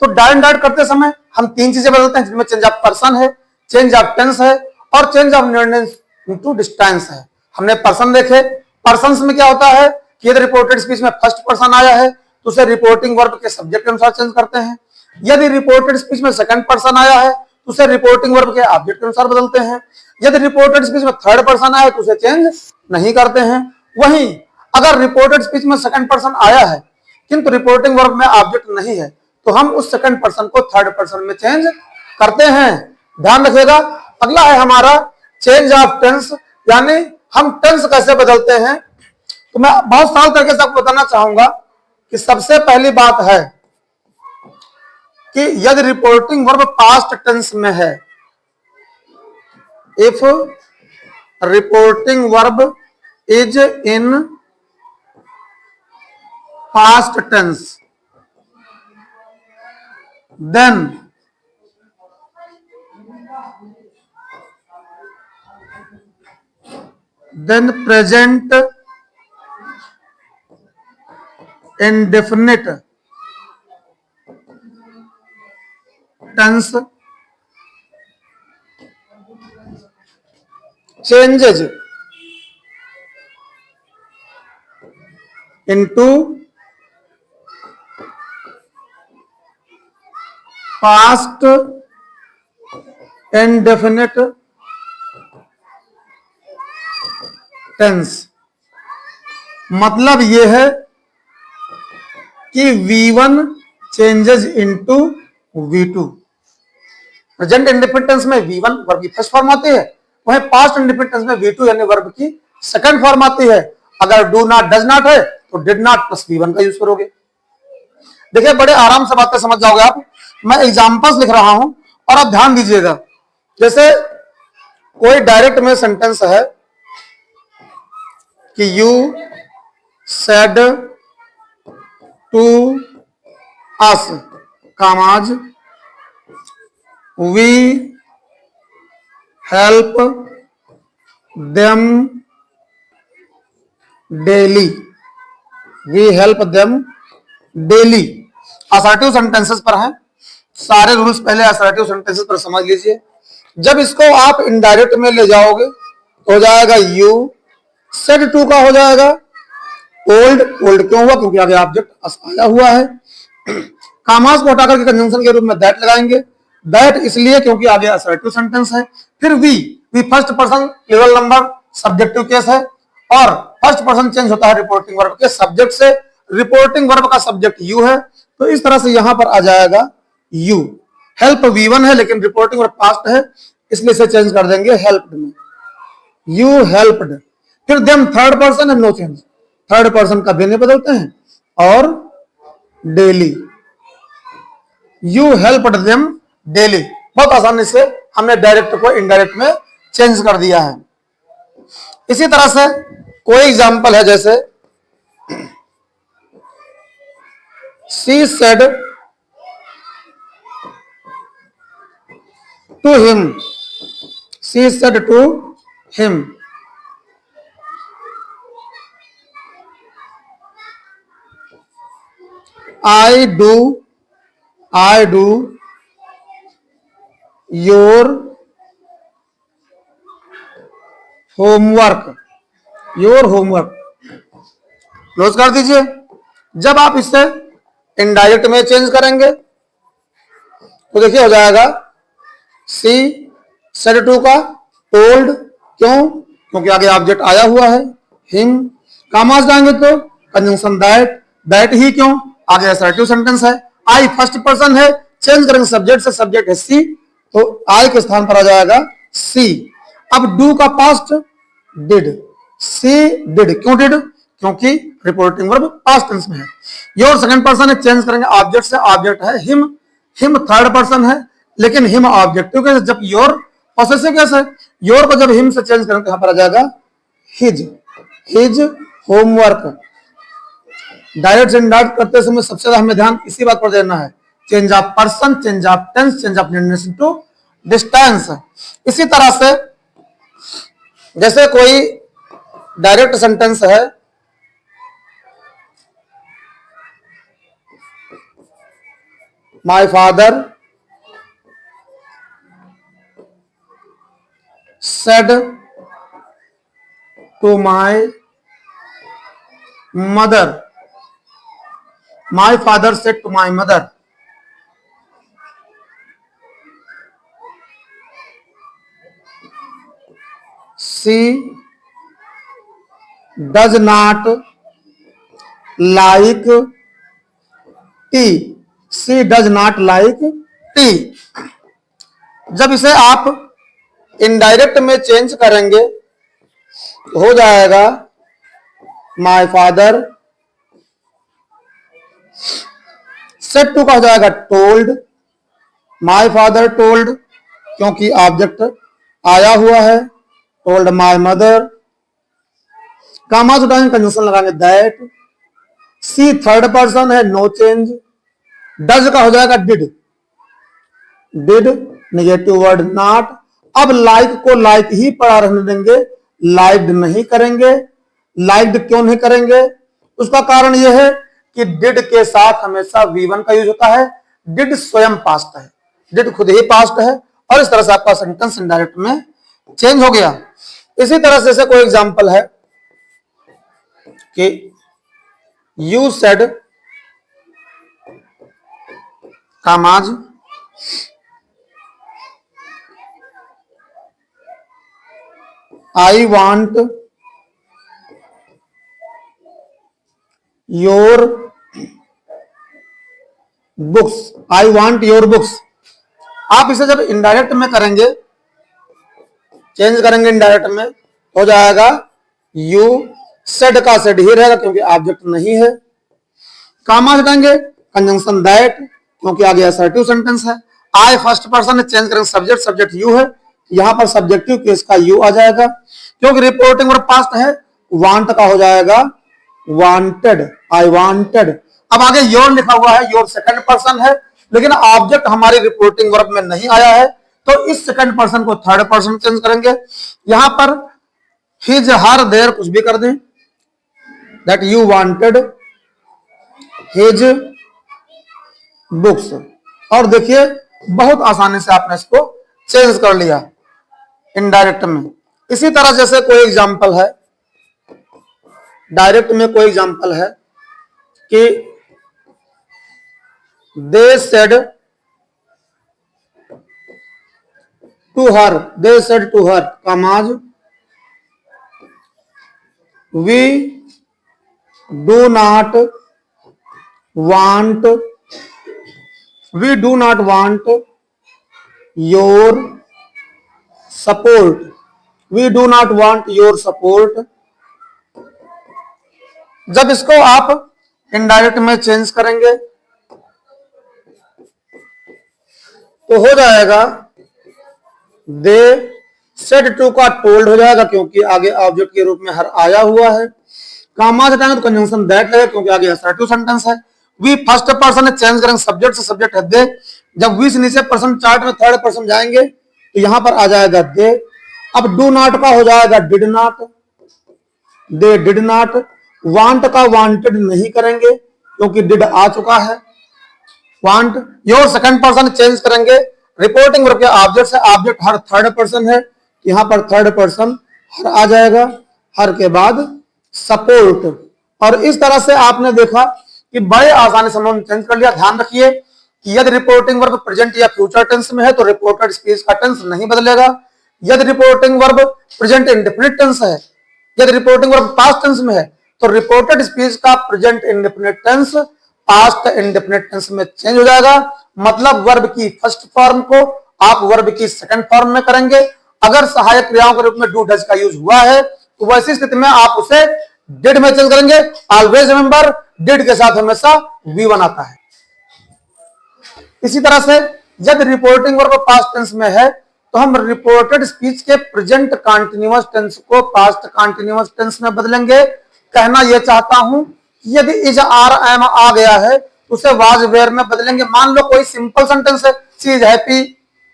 तो direct direct करते समय हम तीन चीजें बदलते हैं, जिनमें चेंज ऑफ पर्सन है, चेंज ऑफ टेंस है और चेंज ऑफ इनटू डिस्टेंस है। हमने पर्सन देखे, पर्सन में क्या होता है कि यदि रिपोर्टेड स्पीच में फर्स्ट पर्सन आया है तो उसे रिपोर्टिंग वर्ब के सब्जेक्ट के अनुसार चेंज करते हैं। यदि रिपोर्टेड स्पीच में सेकंड पर्सन आया है तो उसे रिपोर्टिंग वर्ब के ऑब्जेक्ट के अनुसार बदलते हैं। यदि रिपोर्टेड स्पीच में थर्ड पर्सन आया तो उसे चेंज नहीं करते हैं। वहीं अगर रिपोर्टेड स्पीच में सेकंड पर्सन आया है किंतु रिपोर्टिंग वर्ब में ऑब्जेक्ट नहीं है तो हम उस सेकंड पर्सन को थर्ड पर्सन में चेंज करते हैं। ध्यान रखिएगा। अगला है हमारा चेंज ऑफ टेंस, यानी हम टेंस कैसे बदलते हैं। तो मैं बहुत सरल तरीके से आपको बताना चाहूंगा कि सबसे पहली बात है कि यदि रिपोर्टिंग वर्ब पास्ट टेंस में है, if reporting verb is in past tense then present indefinite tense changes into past indefinite tense. मतलब यह है कि V1 changes into V2। Present indefinite tense में V1 वर्ब की फर्स्ट फॉर्म आती है, वहीं पास्ट इंडेफिनिट टेंस में V2 यानी वर्ब की सेकंड फॉर्म आती है। अगर डू नॉट डज नॉट है तो डिड नॉट प्लस V1 का यूज करोगे। देखिए बड़े आराम से बातें समझ जाओगे आप। मैं एग्जांपल्स लिख रहा हूं और आप ध्यान दीजिएगा। जैसे कोई डायरेक्ट में सेंटेंस है कि you said to us commas we help them daily, we help them daily. Assertive sentences पर हैं, सारे रूल्स पहले असर्टिव सेंटेंसेस पर समझ लीजिए। जब इसको आप इनडायरेक्ट में ले जाओगे तो हो जाएगा यू सेड टू का हो जाएगा ओल्ड। ओल्ड क्यों हुआ? क्योंकि आगे ऑब्जेक्ट आया हुआ है। कामास को हटाकर के कंजंक्शन के रूप में दैट लगाएंगे। दैट इसलिए क्योंकि आगे असर्टिव सेंटेंस है। फिर we first person plural number subjective case है और फर्स्ट पर्सन चेंज होता है रिपोर्टिंग वर्ब के सब्जेक्ट से। रिपोर्टिंग वर्ब का सब्जेक्ट यू है तो इस तरह से यहां पर आ जाएगा यू। हेल्प V1 है लेकिन रिपोर्टिंग वर्ब पास्ट है इसलिए इसे चेंज कर देंगे हेल्प्ड में, यू हेल्प्ड। फिर देम थर्ड पर्सन है, नो चेंज, थर्ड पर्सन का भी नहीं बदलते हैं। और daily, you helped them daily. बहुत आसानी से हमने डायरेक्ट को इनडायरेक्ट में चेंज कर दिया है। इसी तरह से कोई एग्जांपल है जैसे she said to him, she said to him I do your homework, your homework। Close कर दीजिए। जब आप इससे इनडायरेक्ट में चेंज करेंगे तो देखिए हो जाएगा सी सेड टू का टोल्ड, क्यों? क्योंकि आगे ऑब्जेक्ट आया हुआ है हिम। कामास जाएंगे तो कंजंक्शन दैट, दैट ही क्यों? आगे असर्टिव सेंटेंस है। आई फर्स्ट पर्सन है, चेंज करेंगे सब्जेक्ट से, सब्जेक्ट है सी तो आई के स्थान पर आ जाएगा सी। अब डू का पास्ट डिड, सी डिड, क्यों डिड? क्योंकि रिपोर्टिंग वर्ब पास्ट टेंस में है। योर सेकंड पर्सन है, चेंज करेंगे ऑब्जेक्ट से, ऑब्जेक्ट है हिम। हिम थर्ड पर्सन है लेकिन हिम ऑब्जेक्टिव केस, जब योर पॉसेसिव केस है। योर को जब हिम से चेंज करेंगे तो यहां पर आ जाएगा हिज, हिज होमवर्क। डायरेक्ट से इनडायरेक्ट करते समय सबसे ज्यादा हमें ध्यान इसी बात पर देना है, change of person, change of tense, change of to distance. इसी तरह से जैसे कोई डायरेक्ट सेंटेंस है my father said to my mother, my father said to my mother, she does not like tea, she does not like tea. जब इसे आप indirect में चेंज करेंगे हो जाएगा माय फादर सेड टू का हो जाएगा टोल्ड, माय फादर टोल्ड क्योंकि ऑब्जेक्ट आया हुआ है, टोल्ड माय मदर, कामा उठाएंगे कंजंक्शन लगाएंगे दैट, सी थर्ड पर्सन है नो चेंज, डज का हो जाएगा did, did negative word not. अब लाइक को लाइक ही पढ़ा रहने देंगे, लाइक्ड नहीं करेंगे। लाइक्ड क्यों नहीं करेंगे? उसका कारण यह है कि डिड के साथ हमेशा V1 का यूज होता है, डिड स्वयं पास्ट है, डिड खुद ही पास्ट है, और इस तरह से आपका सेंटेंस इनडायरेक्ट में चेंज हो गया। इसी तरह से कोई एग्जांपल है कि you said commas I want your books, I want your books. आप इसे जब इनडायरेक्ट में करेंगे, चेंज करेंगे इनडायरेक्ट में, हो जाएगा यू सेड का सेड ही रहेगा क्योंकि ऑब्जेक्ट नहीं है, कामा हटाएंगे कंजंक्शन दैट क्योंकि आगे असर्टिव सेंटेंस है, आई फर्स्ट पर्सन चेंज करेंगे सब्जेक्ट, सब्जेक्ट यू है, यहां पर सब्जेक्टिव केस का यू आ जाएगा क्योंकि रिपोर्टिंग वर्ब पास्ट है, वांट का हो जाएगा वांटेड, आई वांटेड। अब आगे योर लिखा हुआ है, योर सेकंड पर्सन है लेकिन ऑब्जेक्ट हमारी रिपोर्टिंग वर्ब में नहीं आया है, तो इस सेकंड पर्सन को थर्ड पर्सन चेंज करेंगे। यहां पर हिज हर देयर कुछ भी कर दें, that you wanted his books, और देखिए बहुत आसानी से आपने इसको चेंज कर लिया इनडायरेक्ट में। इसी तरह जैसे कोई एग्जांपल है, डायरेक्ट में कोई एग्जांपल है कि they said to her, they said to her commas we do not want, we do not want your support, we do not want your support. जब इसको आप इनडायरेक्ट में चेंज करेंगे तो हो जाएगा दे सेड टू का टोल्ड हो जाएगा क्योंकि आगे ऑब्जेक्ट के रूप में हर आया हुआ है, कामा हटाएंगे तो कंजंक्शन दैट लगेगा क्योंकि आगे असर्टिव सेंटेंस है, वी फर्स्ट पर्सन चेंज करेंगे सब्जेक्ट से, सब्जेक्ट है दे, जब वी से नीचे पर्सन चार्ट में थर्ड पर्सन जाएंगे तो यहां पर आ जाएगा दे। अब डू नॉट का हो जाएगा did not, they did not, want का वांटेड नहीं करेंगे क्योंकि डिड आ चुका है, want. Your second person change करेंगे, रिपोर्टिंग वर्ब के ऑब्जेक्ट से, ऑब्जेक्ट हर थर्ड पर्सन है, यहां पर थर्ड पर्सन हर आ जाएगा, हर के बाद सपोर्ट। और इस तरह से आपने देखा कि बड़े आसानी से हमने चेंज कर लिया। ध्यान रखिए कि यदि रिपोर्टिंग वर्ब प्रेजेंट या फ्यूचर टेंस में है तो रिपोर्टेड स्पीच का टेंस नहीं बदलेगा, यदि reporting verb present indefinite tense है, यदि रिपोर्टिंग वर्ब पास्ट टेंस में है तो रिपोर्टेड स्पीच का present indefinite tense past indefinite tense में चेंज हो जाएगा। मतलब वर्ब की फर्स्ट फॉर्म को आप वर्ब की सेकंड फॉर्म में करेंगे। अगर सहायक क्रियाओं के रूप में डू डज का यूज हुआ है तो वैसी स्थिति में आप उसे डिड में चेंज करेंगे। ऑलवेज रिमेंबर डिड के साथ हमेशा V1 आता है। इसी तरह से यदि रिपोर्टिंग वर्ब पास्ट टेंस में है तो हम रिपोर्टेड स्पीच के प्रेजेंट कंटीन्यूअस टेंस को पास्ट कंटीन्यूअस टेंस में बदलेंगे। कहना यह चाहता हूं कि यदि इज आर एम आ गया है तो उसे वाज वेयर में बदलेंगे। मान लो कोई सिंपल सेंटेंस है, she is happy,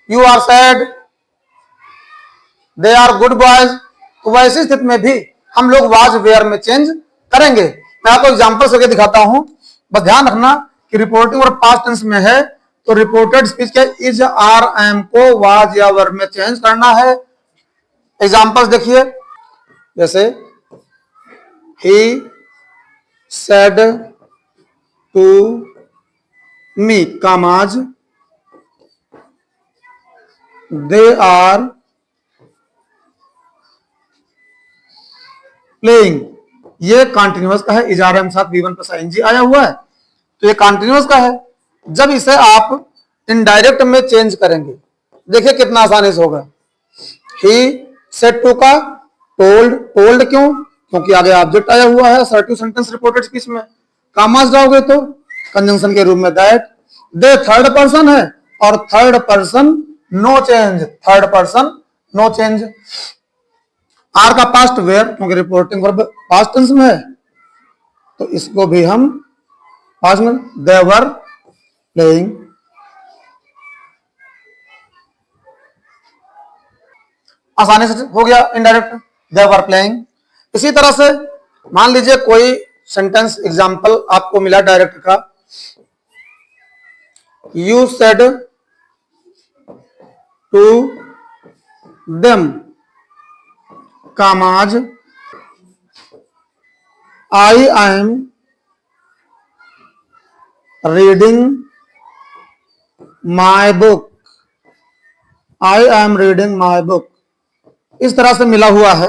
you are sad, they are good boys, तो वैसी स्थिति में भी हम लोग वाज वेयर में चेंज करेंगे। मैं आपको एग्जांपल से दिखाता हूं, बस ध्यान रखना कि रिपोर्टिंग और पास्ट टेंस में है तो रिपोर्टेड स्पीच के इज आर एम को वाज या वर में चेंज करना है। एग्जांपल्स देखिए, जैसे he said to me commas they are playing, ये कॉन्टिन्यूअस का है, इज आर एम साथ V1 प्लस आईएनजी आया हुआ है, तो ये कॉन्टिन्यूअस का है। जब इसे आप इनडायरेक्ट में चेंज करेंगे, देखिए कितना आसानी से होगा। ही सेड टू का टोल्ड, टोल्ड क्यों? क्योंकि आगे ऑब्जेक्ट आया हुआ है असर्टिव सेंटेंस रिपोर्टेड स्पीच में। कामास जाओगे तो कंजंक्शन के रूप में दैट। दे थर्ड पर्सन है और third person no change, third person no change. Are का पास्ट वेयर, क्योंकि रिपोर्टिंग वर्ब पास्ट टेंस में है, तो इसको भी हम पास्ट में दे वर प्लेइंग। आसानी से हो गया इनडायरेक्ट, दे वर प्लेइंग। इसी तरह से मान लीजिए कोई सेंटेंस एग्जांपल आपको मिला डायरेक्ट का, you said to them commas I am reading my book, I am reading my book. इस तरह से मिला हुआ है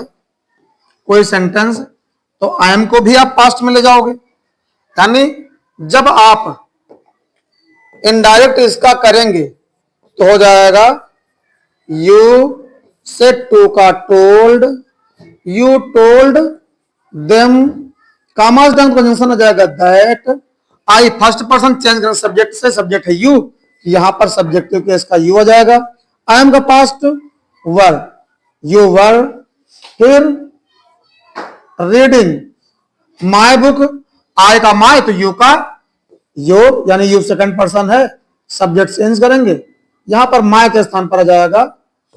कोई सेंटेंस, तो आई एम को भी आप पास्ट में ले जाओगे, यानी जब आप इनडायरेक्ट इसका करेंगे तो हो जाएगा यू सेड टू का told, you told them, commas them conjunction हो जाएगा that. I first person change कर सब्जेक्ट से, सब्जेक्ट है यू, यहां पर सब्जेक्टिव केस का यू आ जाएगा। आई एम का पास्ट वर, यू वर। फिर रीडिंग माई बुक, आई का माई तो यू का योर, यानी यू सेकंड पर्सन है, सब्जेक्ट चेंज करेंगे, यहां पर माई के स्थान पर आ जाएगा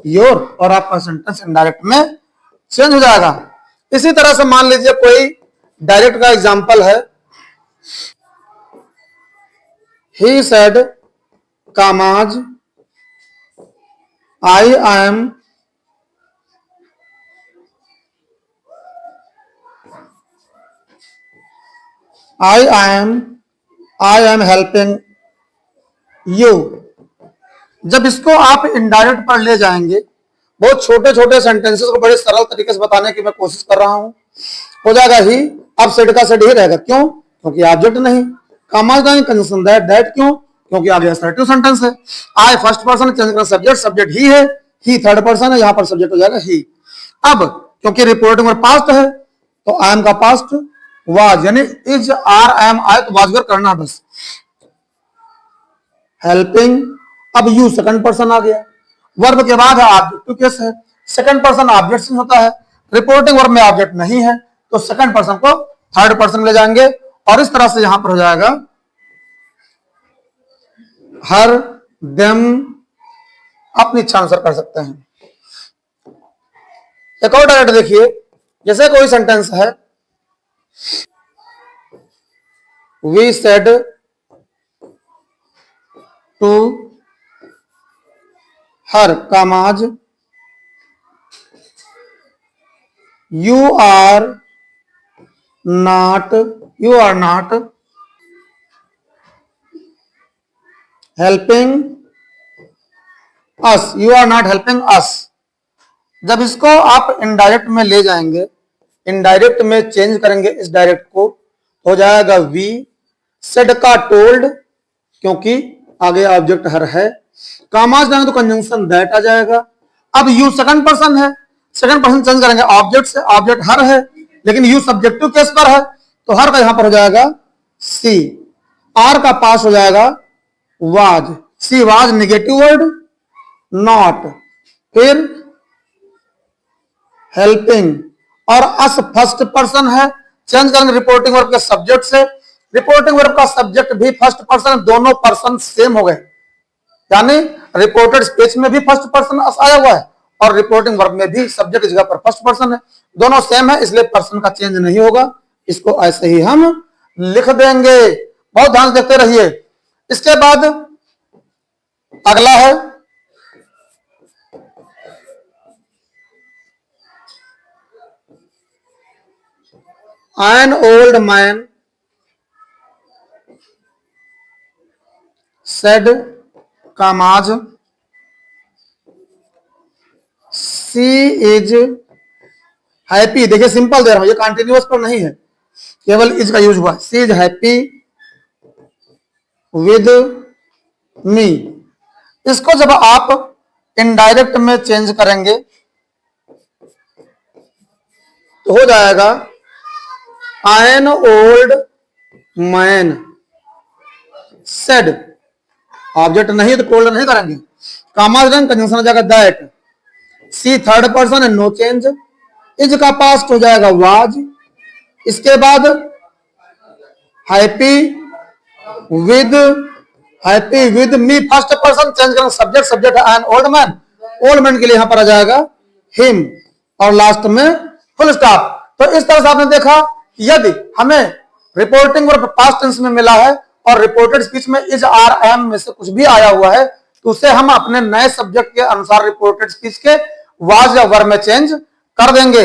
योर, और आपका सेंटेंस इनडायरेक्ट में चेंज हो जाएगा। इसी तरह से मान लीजिए कोई डायरेक्ट का एग्जांपल है, he said commas I M I am helping you. जब इसको आप इनडायरेक्ट पर ले जाएंगे, बहुत छोटे छोटे सेंटेंसेस को बड़े सरल तरीके से बताने की मैं कोशिश कर रहा हूं, हो जाएगा ही, अब सेड का सेड ही रहेगा, क्यों? क्योंकि ऑब्जेक्ट नहीं। कामाज नहीं, कंजंक्शन दैट, दैट क्यों? क्योंकि आगे असर्टिव सेंटेंस है। आई फर्स्ट पर्सन चेंज करना सब्जेक्ट, सब्जेक्ट ही है, ही थर्ड पर्सन है, यहां पर सब्जेक्ट हो जाएगा ही। अब क्योंकि रिपोर्टिंग में पास्ट है, तो आई एम का पास्ट वाज, यानी इज आर एम आए तो वाजगर करना बस। हेल्पिंग, अब यू सेकंड पर्सन आ गया, वर्ब के बाद है ऑब्जेक्टिव केस है, सेकंड पर्सन ऑब्जेक्ट से होता है, रिपोर्टिंग वर्ब में ऑब्जेक्ट नहीं है, तो सेकंड पर्सन को थर्ड पर्सन ले जाएंगे, और इस तरह से यहां पर हो जाएगा हर देम, अपनी इच्छा अनुसार कर सकते हैं। एक और डायरेक्ट देखिए, जैसे कोई सेंटेंस है, we said to her commas you are not helping us, you are not helping us. जब इसको आप इनडायरेक्ट में ले जाएंगे, इनडायरेक्ट में चेंज करेंगे इस डायरेक्ट को, हो जाएगा वी सेड का टोल्ड, क्योंकि आगे ऑब्जेक्ट हर है, कामाज डालेंगे तो कंजंक्शन दैट आ जाएगा। अब यू सेकंड पर्सन है, सेकंड पर्सन चेंज करेंगे ऑब्जेक्ट से, ऑब्जेक्ट हर है, लेकिन यू सब्जेक्टिव केस पर है, तो हर का यहां पर हो जाएगा सी। आर का पास हो जाएगा was, she was negative word not. फिर हेल्पिंग, और अस फर्स्ट पर्सन है, चेंज करेंगे रिपोर्टिंग वर्ब के सब्जेक्ट से, रिपोर्टिंग वर्ब का सब्जेक्ट भी फर्स्ट पर्सन, दोनों पर्सन सेम हो गए, यानी रिपोर्टेड स्पीच में भी फर्स्ट पर्सन आया हुआ है और रिपोर्टिंग वर्ब में भी सब्जेक्ट की जगह पर फर्स्ट पर्सन है, दोनों सेम है, इसलिए पर्सन का चेंज नहीं होगा, इसको ऐसे ही हम लिख देंगे। बहुत ध्यान से देखते रहिए। इसके बाद अगला है an old man said commas she is happy. देखिए सिंपल दे रहा हूं, ये कंटिन्यूअस पर नहीं है, केवल इज का यूज हुआ। सी इज हैप्पी विद मी। इसको जब आप इनडायरेक्ट में चेंज करेंगे तो हो जाएगा N old man said. Object नहीं तो टोल्ड नहीं करेंगे, कामाज रंग कंजंक्शन हो जाएगा दैट। सी थर्ड पर्सन है, नो चेंज। इज का पास्ट हो जाएगा वाज। इसके बाद happy with me, first person change करेंगे, subject subject an old man. Old man के लिए यहां पर आ जाएगा हिम और लास्ट में फुल स्टॉप। तो इस तरह से आपने देखा यदि हमें रिपोर्टिंग और पास्ट टेंस में मिला है और रिपोर्टेड स्पीच में इज आर एम में से कुछ भी आया हुआ है तो उसे हम अपने नए सब्जेक्ट के अनुसार रिपोर्टेड स्पीच के वाज या वर में चेंज कर देंगे।